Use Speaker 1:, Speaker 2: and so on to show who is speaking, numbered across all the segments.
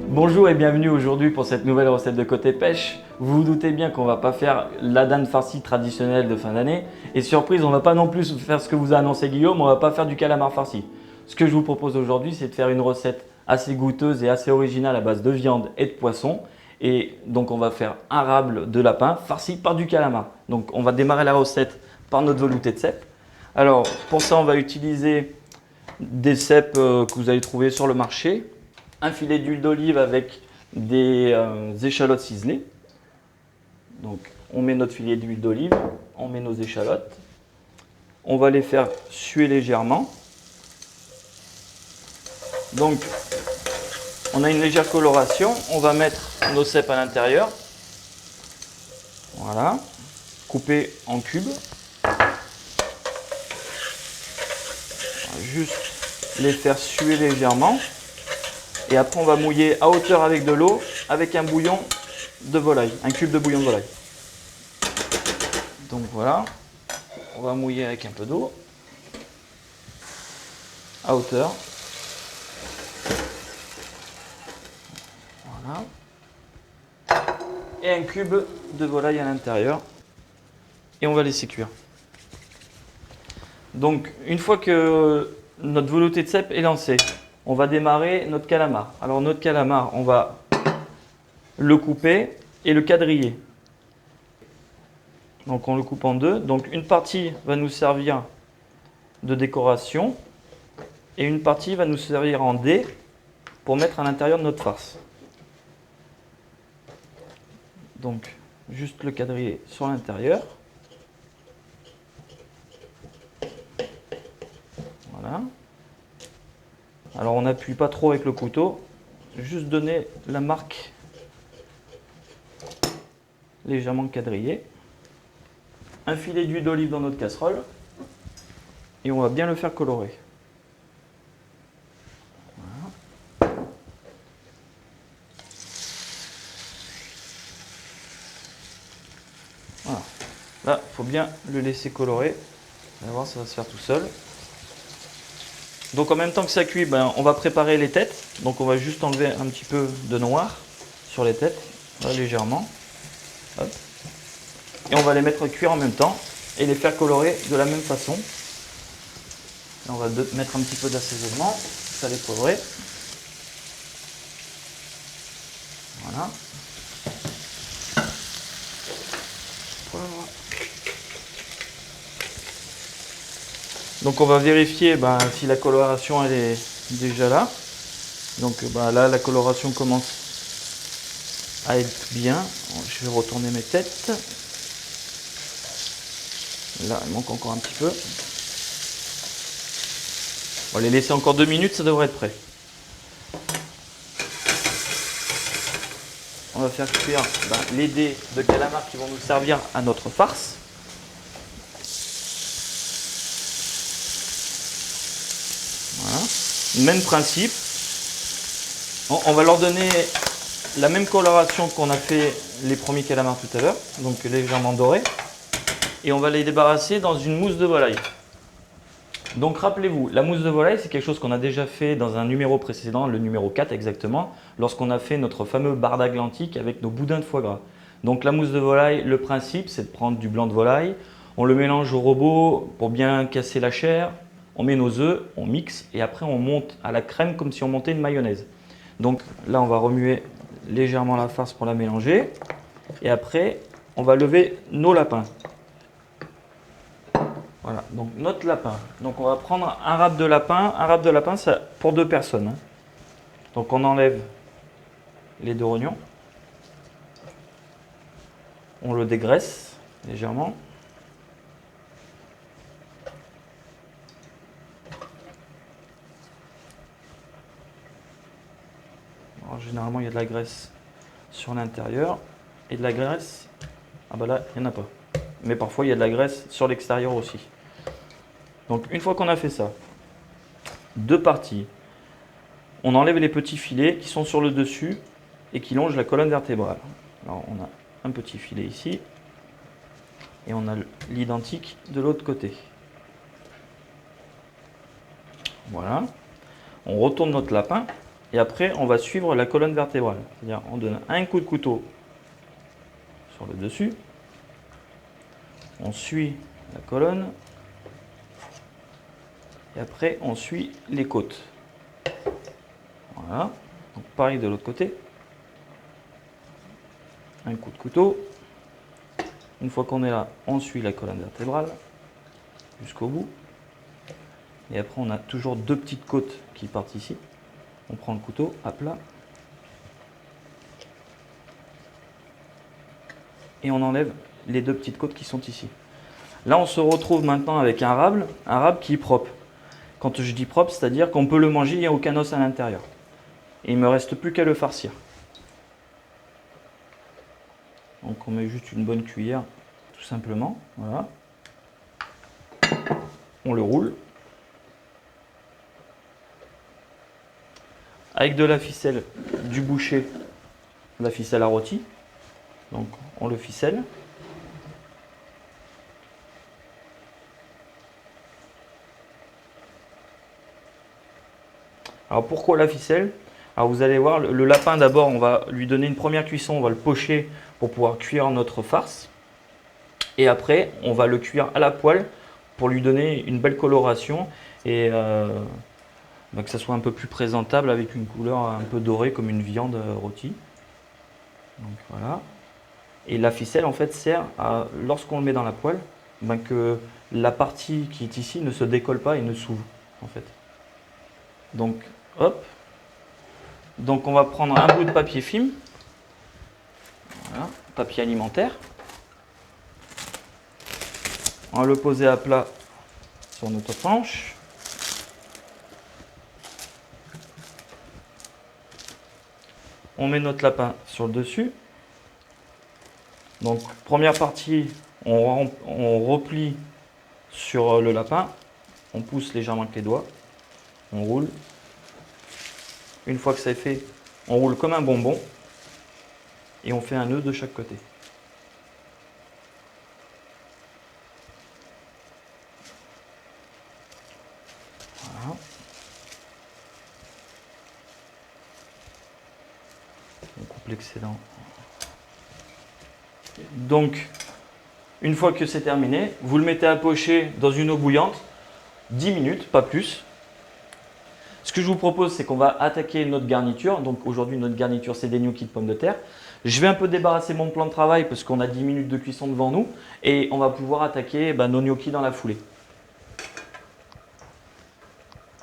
Speaker 1: Bonjour et bienvenue aujourd'hui pour cette nouvelle recette de Côté Pêche. Vous vous doutez bien qu'on va pas faire la dinde farcie traditionnelle de fin d'année. Et surprise, on va pas non plus faire ce que vous a annoncé Guillaume, on va pas faire du calamar farci. Ce que je vous propose aujourd'hui, c'est de faire une recette assez goûteuse et assez originale à base de viande et de poisson. Et donc on va faire un rable de lapin farci par du calamar. Donc on va démarrer la recette par notre velouté de cèpe. Alors pour ça, on va utiliser des cèpes que vous allez trouver sur le marché, un filet d'huile d'olive avec des échalotes ciselées. Donc on met notre filet d'huile d'olive, on met nos échalotes, on va les faire suer légèrement. Donc on a une légère coloration, on va mettre nos cèpes à l'intérieur. Voilà, coupés en cubes. Juste les faire suer légèrement. Et après, on va mouiller à hauteur avec de l'eau, avec un bouillon de volaille, un cube de bouillon de volaille. Donc voilà, on va mouiller avec un peu d'eau, à hauteur. Voilà. Et un cube de volaille à l'intérieur. Et on va laisser cuire. Donc, une fois que notre velouté de cèpe est lancée, on va démarrer notre calamar. Alors, notre calamar, on va le couper et le quadriller. Donc, on le coupe en deux. Donc, une partie va nous servir de décoration et une partie va nous servir en dés pour mettre à l'intérieur de notre farce. Donc, juste le quadriller sur l'intérieur. Voilà. Alors, on n'appuie pas trop avec le couteau, juste donner la marque légèrement quadrillée. Un filet d'huile d'olive dans notre casserole et on va bien le faire colorer. Voilà. Voilà. Là, il faut bien le laisser colorer. Vous allez voir, ça va se faire tout seul. Donc en même temps que ça cuit, on va préparer les têtes. Donc on va juste enlever un petit peu de noir sur les têtes, là, légèrement. Hop. Et on va les mettre à cuire en même temps et les faire colorer de la même façon. Là, on va mettre un petit peu d'assaisonnement, ça les poivrer. Voilà. Poivre. Donc on va vérifier si la coloration elle est déjà là. Donc là la coloration commence à être bien. Je vais retourner mes têtes. Là il manque encore un petit peu. On va les laisser encore 2 minutes, ça devrait être prêt. On va faire cuire les dés de calamar qui vont nous servir à notre farce. Voilà. Même principe. On va leur donner la même coloration qu'on a fait les premiers calamars tout à l'heure, donc légèrement doré. Et on va les débarrasser dans une mousse de volaille. Donc rappelez-vous, la mousse de volaille, c'est quelque chose qu'on a déjà fait dans un numéro précédent, le numéro 4 exactement, lorsqu'on a fait notre fameux bar d'Atlantique avec nos boudins de foie gras. Donc la mousse de volaille, le principe, c'est de prendre du blanc de volaille, on le mélange au robot pour bien casser la chair, on met nos œufs, on mixe et après on monte à la crème comme si on montait une mayonnaise. Donc là, on va remuer légèrement la farce pour la mélanger et après, on va lever nos lapins. Voilà, donc notre lapin. Donc on va prendre un râpe de lapin. Un râpe de lapin, c'est pour 2 personnes. Donc on enlève les 2 oignons. On le dégraisse légèrement. Alors, généralement, il y a de la graisse sur l'intérieur et de la graisse. Ah là, il n'y en a pas. Mais parfois, il y a de la graisse sur l'extérieur aussi. Donc une fois qu'on a fait ça, 2 parties, on enlève les petits filets qui sont sur le dessus et qui longent la colonne vertébrale. Alors on a un petit filet ici et on a l'identique de l'autre côté. Voilà. On retourne notre lapin Et après, on va suivre la colonne vertébrale. C'est-à-dire, on donne un coup de couteau sur le dessus. On suit la colonne. Et après, on suit les côtes. Voilà. Donc, pareil de l'autre côté. Un coup de couteau. Une fois qu'on est là, on suit la colonne vertébrale jusqu'au bout. Et après, on a toujours deux petites côtes qui partent ici. On prend le couteau à plat. Et on enlève les deux petites côtes qui sont ici. Là, on se retrouve maintenant avec un rable qui est propre. Quand je dis propre, c'est-à-dire qu'on peut le manger, il n'y a aucun os à l'intérieur. Et il ne me reste plus qu'à le farcir. Donc on met juste une bonne cuillère, tout simplement. Voilà. On le roule. Avec de la ficelle du boucher, la ficelle à rôti. Donc on le ficelle. Alors pourquoi la ficelle? Alors vous allez voir, le lapin d'abord, on va lui donner une première cuisson, on va le pocher pour pouvoir cuire notre farce. Et après, on va le cuire à la poêle pour lui donner une belle coloration et que ça soit un peu plus présentable avec une couleur un peu dorée comme une viande rôtie. Donc voilà. Et la ficelle en fait sert à, lorsqu'on le met dans la poêle, que la partie qui est ici ne se décolle pas et ne s'ouvre en fait. Donc hop. Donc on va prendre un bout de papier film, voilà, papier alimentaire. On va le poser à plat sur notre planche. On met notre lapin sur le dessus. Donc première partie, on replie sur le lapin. On pousse légèrement avec les doigts. On roule. Une fois que c'est fait, on roule comme un bonbon. Et on fait un nœud de chaque côté. Voilà. On coupe l'excédent. Donc, une fois que c'est terminé, vous le mettez à pocher dans une eau bouillante, 10 minutes, pas plus. Ce que je vous propose, c'est qu'on va attaquer notre garniture. Donc aujourd'hui, notre garniture, c'est des gnocchis de pommes de terre. Je vais un peu débarrasser mon plan de travail parce qu'on a 10 minutes de cuisson devant nous. Et on va pouvoir attaquer nos gnocchis dans la foulée.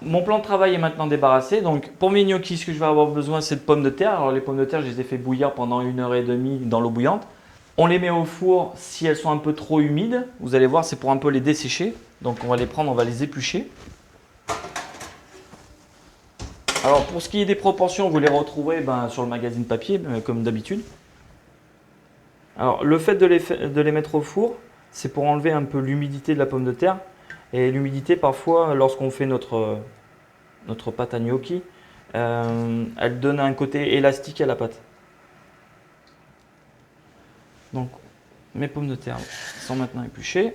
Speaker 1: Mon plan de travail est maintenant débarrassé. Donc pour mes gnocchis, ce que je vais avoir besoin, c'est de pommes de terre. Alors les pommes de terre, je les ai fait bouillir pendant 1h30 dans l'eau bouillante. On les met au four si elles sont un peu trop humides. Vous allez voir, c'est pour un peu les dessécher. Donc on va les prendre, on va les éplucher. Alors pour ce qui est des proportions, vous les retrouverez sur le magazine papier, comme d'habitude. Alors le fait de les mettre au four, c'est pour enlever un peu l'humidité de la pomme de terre. Et l'humidité, parfois, lorsqu'on fait notre pâte à gnocchi, elle donne un côté élastique à la pâte. Donc mes pommes de terre sont maintenant épluchées.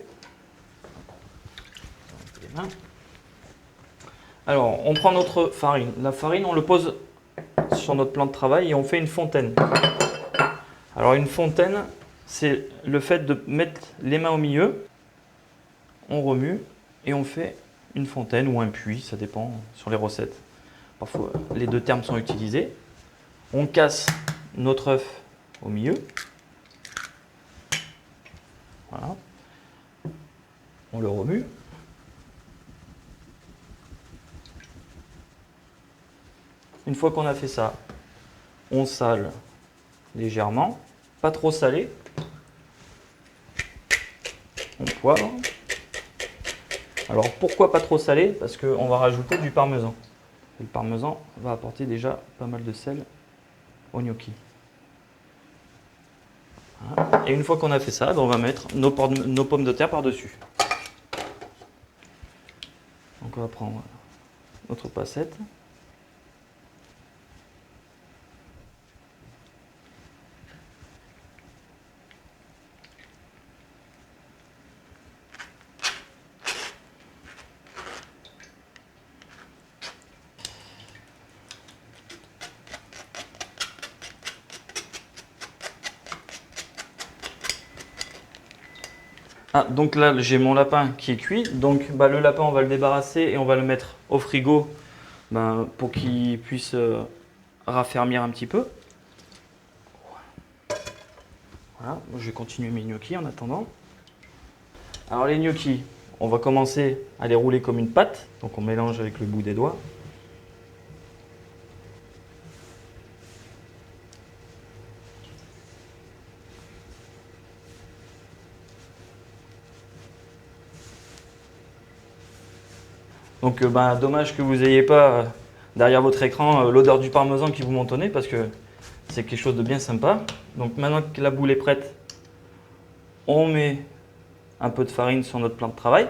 Speaker 1: Alors, on prend notre farine. La farine, on le pose sur notre plan de travail et on fait une fontaine. Alors, une fontaine, c'est le fait de mettre les mains au milieu, on remue et on fait une fontaine ou un puits, ça dépend sur les recettes. Parfois, les deux termes sont utilisés. On casse notre œuf au milieu. Voilà. On le remue. Une fois qu'on a fait ça, on sale légèrement, pas trop salé. On poivre. Alors pourquoi pas trop salé? Parce qu'on va rajouter du parmesan. Et le parmesan va apporter déjà pas mal de sel au gnocchi. Voilà. Et une fois qu'on a fait ça, on va mettre nos pommes de terre par-dessus. Donc on va prendre notre passette. Ah, donc là, j'ai mon lapin qui est cuit. Donc le lapin, on va le débarrasser et on va le mettre au frigo pour qu'il puisse raffermir un petit peu. Voilà, je vais continuer mes gnocchis en attendant. Alors les gnocchis, on va commencer à les rouler comme une pâte. Donc on mélange avec le bout des doigts. Donc dommage que vous n'ayez pas derrière votre écran l'odeur du parmesan qui vous monte au nez parce que c'est quelque chose de bien sympa. Donc maintenant que la boule est prête, on met un peu de farine sur notre plan de travail.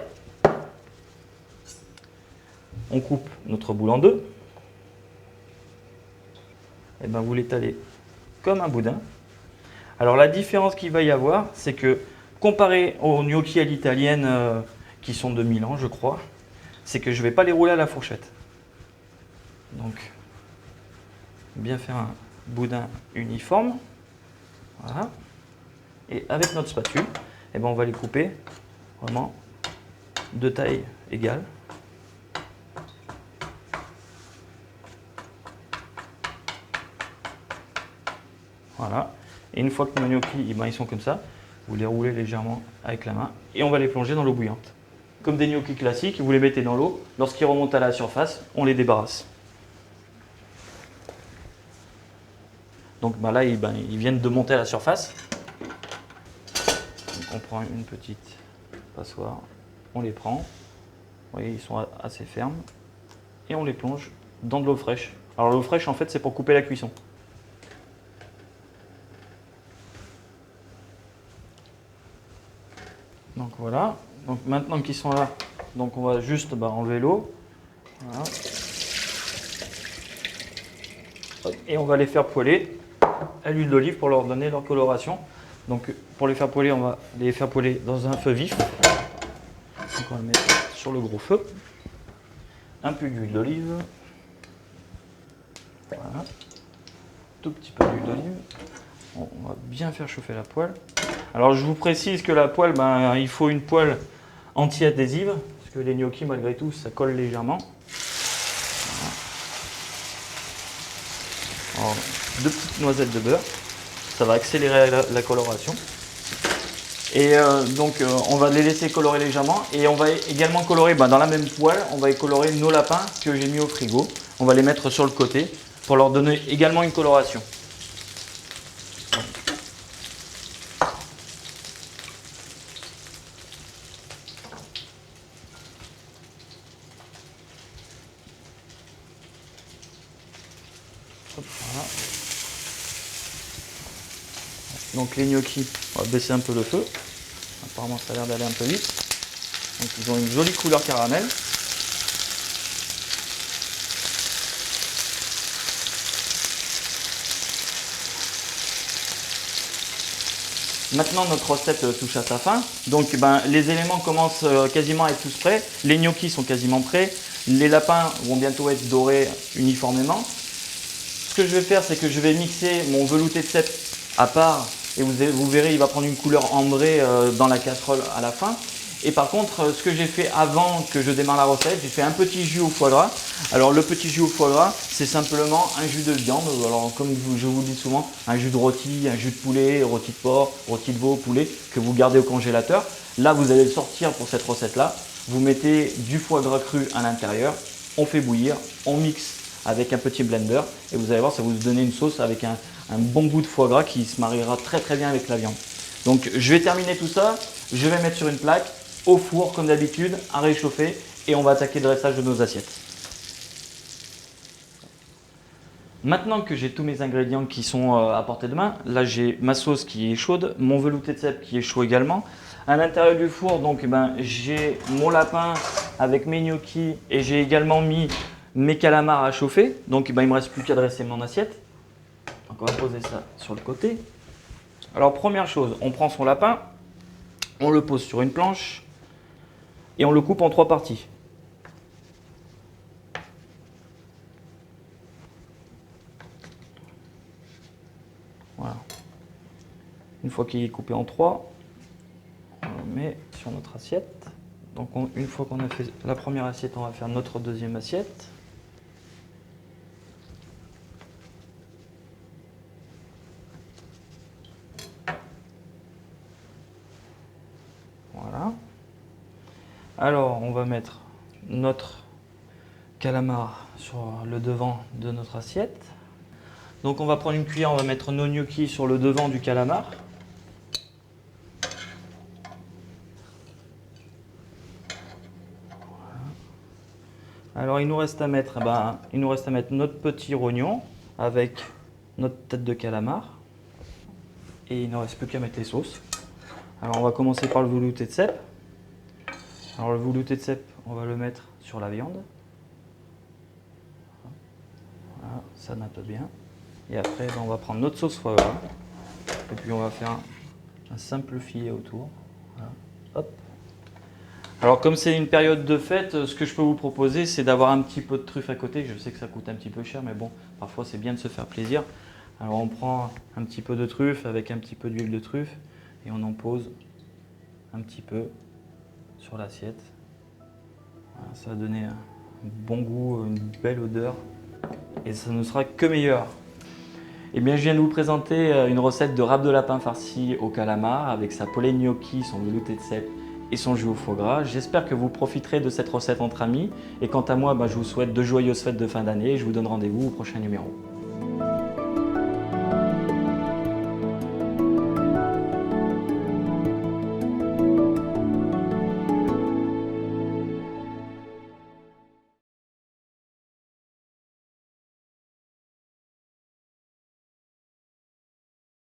Speaker 1: On coupe notre boule en deux. Et vous l'étalez comme un boudin. Alors la différence qu'il va y avoir, c'est que comparé aux gnocchis à l'italienne qui sont de Milan, je crois, c'est que je ne vais pas les rouler à la fourchette. Donc, bien faire un boudin uniforme. Voilà. Et avec notre spatule, on va les couper vraiment de taille égale. Voilà. Et une fois que nos gnocchis ils sont comme ça, vous les roulez légèrement avec la main et on va les plonger dans l'eau bouillante. Comme des gnocchis classiques, vous les mettez dans l'eau. Lorsqu'ils remontent à la surface, on les débarrasse. Donc là, ils viennent de monter à la surface. Donc, on prend une petite passoire, on les prend. Vous voyez, ils sont assez fermes. Et on les plonge dans de l'eau fraîche. Alors l'eau fraîche, en fait, c'est pour couper la cuisson. Donc voilà. Donc maintenant qu'ils sont là, donc on va juste enlever l'eau. Voilà. Et on va les faire poêler à l'huile d'olive pour leur donner leur coloration. Donc pour les faire poêler, on va les faire poêler dans un feu vif. Donc on va le mettre sur le gros feu. Un peu d'huile d'olive. Voilà. Tout petit peu d'huile d'olive. On va bien faire chauffer la poêle. Alors je vous précise que la poêle, il faut une poêle anti-adhésive, parce que les gnocchis malgré tout ça colle légèrement. Voilà. Alors, 2 petites noisettes de beurre, ça va accélérer la coloration. Et on va les laisser colorer légèrement et on va également colorer dans la même poêle, on va colorer nos lapins que j'ai mis au frigo. On va les mettre sur le côté pour leur donner également une coloration. Voilà. Donc les gnocchis, on va baisser un peu le feu. Apparemment ça a l'air d'aller un peu vite. Donc ils ont une jolie couleur caramel. Maintenant notre recette touche à sa fin. Donc les éléments commencent quasiment à être tous prêts. Les gnocchis sont quasiment prêts. Les lapins vont bientôt être dorés uniformément. Ce que je vais faire, c'est que je vais mixer mon velouté de cèpe à part et vous verrez, il va prendre une couleur ambrée dans la casserole à la fin. Et par contre, ce que j'ai fait avant que je démarre la recette, j'ai fait un petit jus au foie gras. Alors le petit jus au foie gras, c'est simplement un jus de viande. Alors comme je vous le dis souvent, un jus de rôti, un jus de poulet, rôti de porc, rôti de veau, poulet que vous gardez au congélateur. Là, vous allez le sortir pour cette recette-là. Vous mettez du foie gras cru à l'intérieur, on fait bouillir, on mixe avec un petit blender et vous allez voir, ça va vous donner une sauce avec un bon goût de foie gras qui se mariera très très bien avec la viande. Donc je vais terminer tout ça, je vais mettre sur une plaque, au four comme d'habitude, à réchauffer et on va attaquer le dressage de nos assiettes. Maintenant que j'ai tous mes ingrédients qui sont à portée de main, là j'ai ma sauce qui est chaude, mon velouté de cèpe qui est chaud également. À l'intérieur du four, donc j'ai mon lapin avec mes gnocchis et j'ai également mis mes calamars à chauffer. Donc il ne me reste plus qu'à dresser mon assiette. Donc on va poser ça sur le côté. Alors première chose, on prend son lapin, on le pose sur une planche et on le coupe en 3 parties. Voilà. Une fois qu'il est coupé en 3, on le met sur notre assiette. Donc une fois qu'on a fait la première assiette, on va faire notre deuxième assiette. Voilà. Alors on va mettre notre calamar sur le devant de notre assiette. Donc on va prendre une cuillère, on va mettre nos gnocchis sur le devant du calamar. Alors il nous reste à mettre, notre petit rognon avec notre tête de calamar. Et il ne reste plus qu'à mettre les sauces. Alors on va commencer par le velouté de cèpe. Alors le velouté de cèpe, on va le mettre sur la viande. Voilà, ça nappe bien. Et après, on va prendre notre sauce foie gras. Et puis on va faire un simple filet autour. Voilà. Hop. Alors comme c'est une période de fête, ce que je peux vous proposer, c'est d'avoir un petit peu de truffe à côté. Je sais que ça coûte un petit peu cher, mais bon, parfois c'est bien de se faire plaisir. Alors on prend un petit peu de truffe avec un petit peu d'huile de truffe et on en pose un petit peu sur l'assiette. Voilà, ça va donner un bon goût, une belle odeur et ça ne sera que meilleur. Eh bien, je viens de vous présenter une recette de râpe de lapin farci au calamar avec sa polée de gnocchi, son velouté de cèpe et son jus au foie gras. J'espère que vous profiterez de cette recette entre amis. Et quant à moi, je vous souhaite de joyeuses fêtes de fin d'année et je vous donne rendez-vous au prochain numéro.